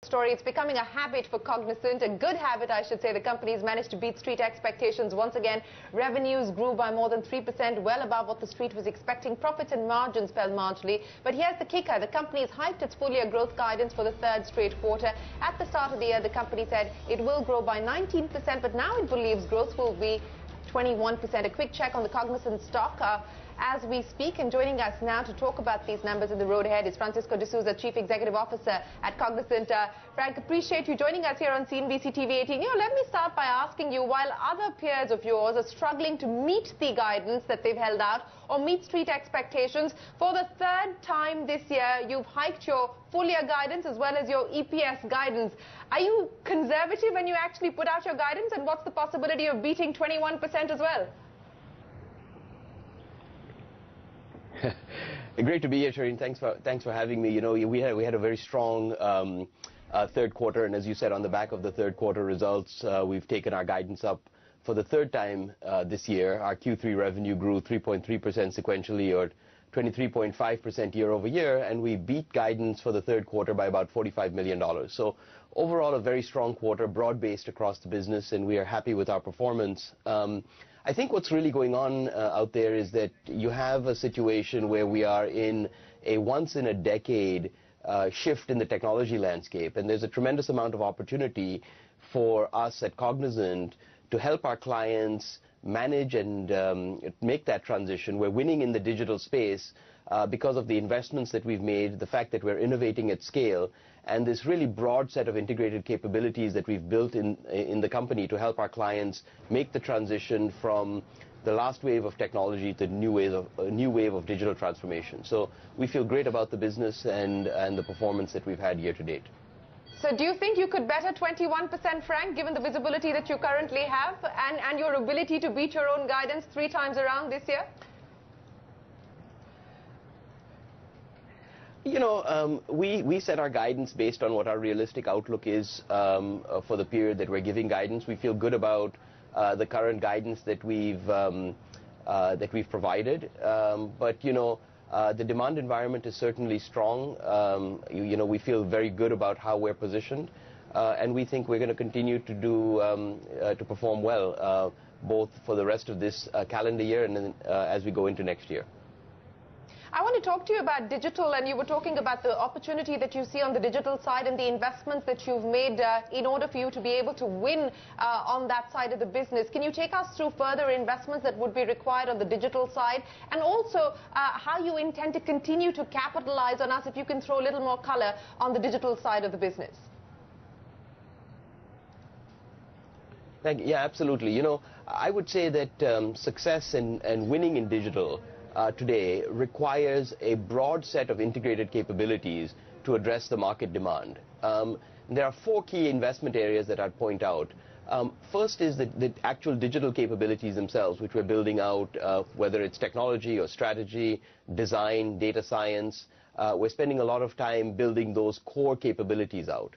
story. It's becoming a habit for Cognizant, a good habit, I should say. The company's managed to beat street expectations once again. Revenues grew by more than 3%, well above what the street was expecting. Profits and margins fell marginally. But here's the kicker. The company has hiked its full-year growth guidance for the third straight quarter. At the start of the year, the company said it will grow by 19%, but now it believes growth will be 21%. A quick check on the Cognizant stock as we speak, and joining us now to talk about these numbers in the road ahead is Francisco D'Souza, Chief Executive Officer at Cognizant. Frank, appreciate you joining us here on CNBC TV 18. Let me start by asking you, while other peers of yours are struggling to meet the guidance that they've held out or meet street expectations, for the third time this year, you've hiked your full-year guidance as well as your EPS guidance. Are you conservative when you actually put out your guidance, and what's the possibility of beating 21% as well? Great to be here, Shireen. Thanks for having me. We had a very strong third quarter, and as you said, on the back of the third quarter results, we've taken our guidance up for the third time this year. Our Q3 revenue grew 3.3% sequentially, or 23.5% year over year, and we beat guidance for the third quarter by about $45 million. So overall, a very strong quarter, broad-based across the business, and we are happy with our performance. I think what's really going on out there is that you have a situation where we are in a once-in-a-decade shift in the technology landscape, and there's a tremendous amount of opportunity for us at Cognizant to help our clients manage and make that transition. We're winning in the digital space because of the investments that we've made, the fact that we're innovating at scale, and this really broad set of integrated capabilities that we've built in the company to help our clients make the transition from the last wave of technology to the new wave of digital transformation. So we feel great about the business and the performance that we've had year to date. So do you think you could better 21%, Frank, given the visibility that you currently have and your ability to beat your own guidance 3 times around this year? We set our guidance based on what our realistic outlook is for the period that we're giving guidance. We feel good about the current guidance that we've provided. But the demand environment is certainly strong. We feel very good about how we're positioned, and we think we're going to continue to perform well, both for the rest of this calendar year and then as we go into next year. I want to talk to you about digital, and you were talking about the opportunity that you see on the digital side and the investments that you've made in order for you to be able to win on that side of the business. Can you take us through further investments that would be required on the digital side, and also how you intend to continue to capitalize on us, if you can throw a little more color on the digital side of the business? Thank you. Yeah, absolutely. I would say that success and winning in digital today requires a broad set of integrated capabilities to address the market demand. There are 4 key investment areas that I'd point out. First is the actual digital capabilities themselves, which we're building out, whether it's technology or strategy, design, data science. We're spending a lot of time building those core capabilities out.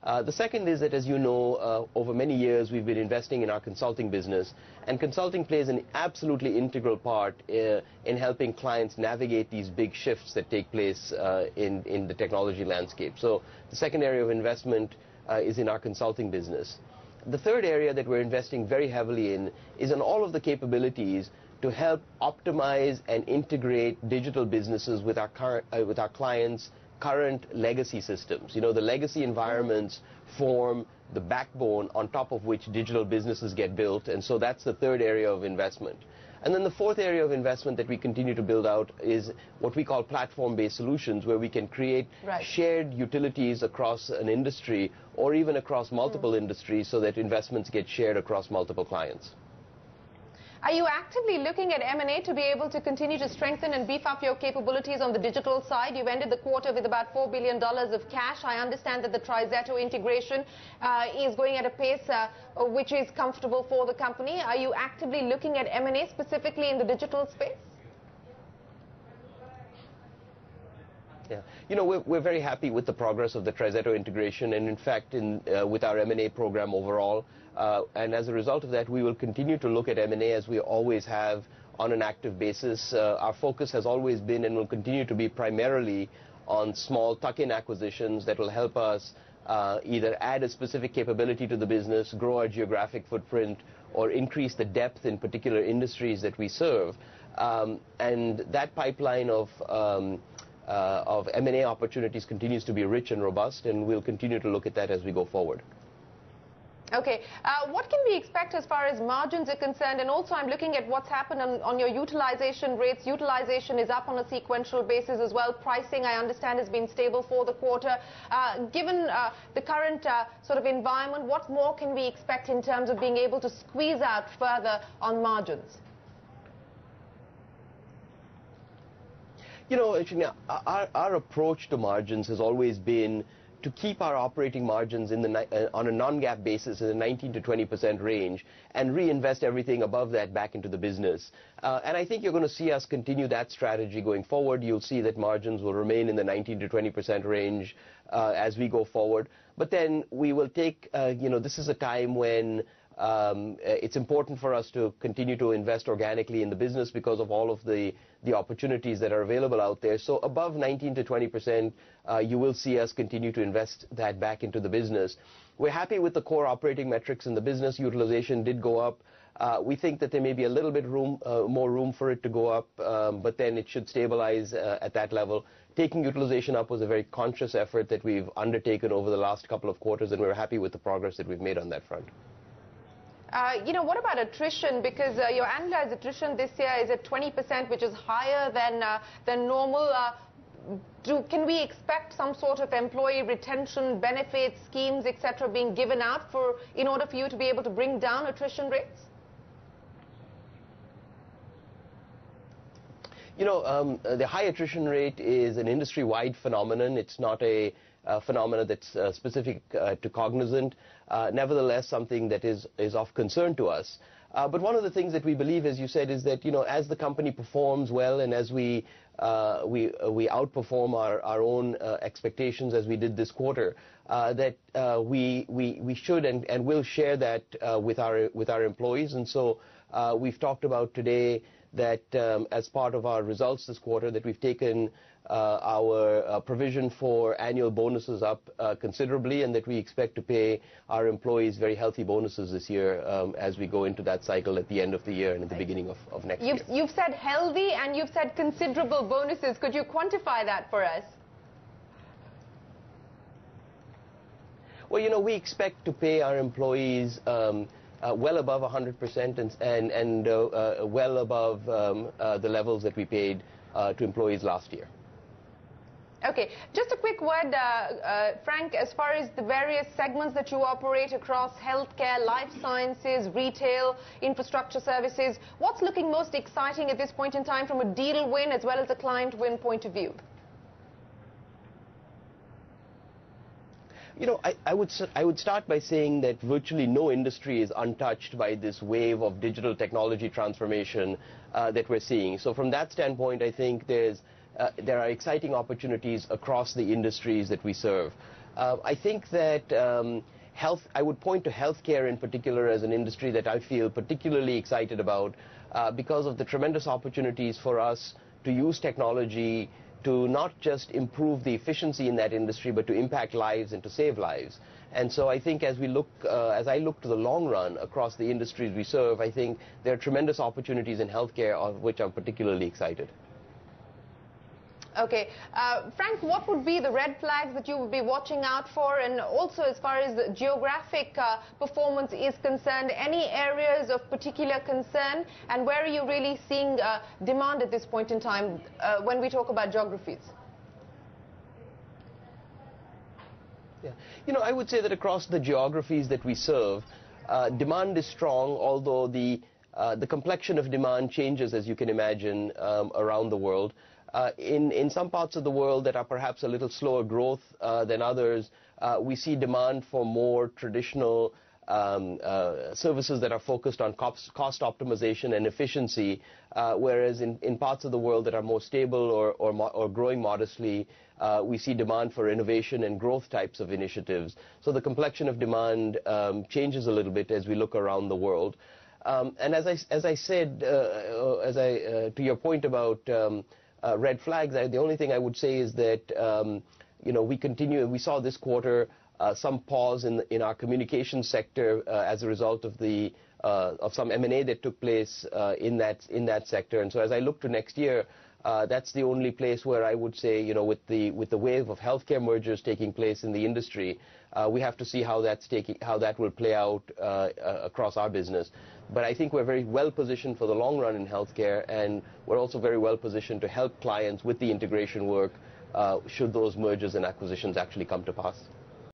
The second is that, as you know, over many years we've been investing in our consulting business, and consulting plays an absolutely integral part in helping clients navigate these big shifts that take place in the technology landscape. So the second area of investment is in our consulting business. The third area that we're investing very heavily in is in all of the capabilities to help optimize and integrate digital businesses with our clients' current legacy systems. The legacy environments form the backbone on top of which digital businesses get built, and so that's the third area of investment. And then the fourth area of investment that we continue to build out is what we call platform-based solutions, where we can create shared utilities across an industry or even across multiple industries so that investments get shared across multiple clients. Are you actively looking at M&A to be able to continue to strengthen and beef up your capabilities on the digital side? You've ended the quarter with about $4 billion of cash. I understand that the TriZetto integration is going at a pace which is comfortable for the company. Are you actively looking at M&A specifically in the digital space? Yeah, we're very happy with the progress of the TriZetto integration, and in fact with our M&A program overall. And as a result of that, we will continue to look at M&A as we always have on an active basis. Our focus has always been and will continue to be primarily on small tuck-in acquisitions that will help us either add a specific capability to the business, grow our geographic footprint, or increase the depth in particular industries that we serve. And that pipeline of M&A opportunities continues to be rich and robust, and we'll continue to look at that as we go forward. Okay, what can we expect as far as margins are concerned? And also I'm looking at what's happened on your utilization rates. Utilization is up on a sequential basis as well. Pricing, I understand, has been stable for the quarter. Given the current sort of environment, what more can we expect in terms of being able to squeeze out further on margins? You know, our approach to margins has always been to keep our operating margins in on a non-GAAP basis in the 19 to 20% range and reinvest everything above that back into the business. And I think you're going to see us continue that strategy going forward. You'll see that margins will remain in the 19 to 20% range as we go forward. But then we will take, this is a time when it's important for us to continue to invest organically in the business because of all of the opportunities that are available out there. So above 19 to 20%, you will see us continue to invest that back into the business. We're happy with the core operating metrics in the business. Utilization did go up. We think that there may be a little bit more room for it to go up, but then it should stabilize at that level. Taking utilization up was a very conscious effort that we've undertaken over the last couple of quarters, and we're happy with the progress that we've made on that front. What about attrition? Because your annualized attrition this year is at 20%, which is higher than normal. Can we expect some sort of employee retention benefits, schemes, etc., being given out in order for you to be able to bring down attrition rates? The high attrition rate is an industry-wide phenomenon. It's not a phenomenon that's specific to Cognizant. Nevertheless, something that is of concern to us. But one of the things that we believe, as you said, is that as the company performs well and as we outperform our own expectations as we did this quarter, that we should and will share that with our employees. And so we've talked about today that as part of our results this quarter, that we've taken our provision for annual bonuses up considerably, and that we expect to pay our employees very healthy bonuses this year as we go into that cycle at the end of the year and at the beginning of next year. You've said healthy and you've said considerable bonuses. Could you quantify that for us? Well, we expect to pay our employees well above 100% and well above the levels that we paid to employees last year. Okay, just a quick word, Frank, as far as the various segments that you operate across healthcare, life sciences, retail, infrastructure services, what's looking most exciting at this point in time from a deal win as well as a client win point of view? I would start by saying that virtually no industry is untouched by this wave of digital technology transformation that we're seeing. So from that standpoint, I think there are exciting opportunities across the industries that we serve. I think that I would point to healthcare in particular as an industry that I feel particularly excited about because of the tremendous opportunities for us to use technology to not just improve the efficiency in that industry, but to impact lives and to save lives. And so I think as I look to the long run across the industries we serve, I think there are tremendous opportunities in healthcare of which I'm particularly excited. Okay. Frank, what would be the red flags that you would be watching out for? And also as far as the geographic performance is concerned, any areas of particular concern? And where are you really seeing demand at this point in time when we talk about geographies? Yeah. I would say that across the geographies that we serve, demand is strong, although the complexion of demand changes, as you can imagine, around the world. In some parts of the world that are perhaps a little slower growth than others, we see demand for more traditional services that are focused on cost optimization and efficiency, whereas in parts of the world that are more stable or growing modestly, we see demand for innovation and growth types of initiatives. So the complexion of demand changes a little bit as we look around the world. And as I said, to your point about red flags, the only thing I would say is that we saw this quarter some pause in our communications sector as a result of some M&A that took place in that sector. And so as I look to next year, that's the only place where I would say, you know, with the wave of healthcare mergers taking place in the industry, we have to see how that will play out across our business. But I think we're very well positioned for the long run in healthcare, and we're also very well positioned to help clients with the integration work should those mergers and acquisitions actually come to pass.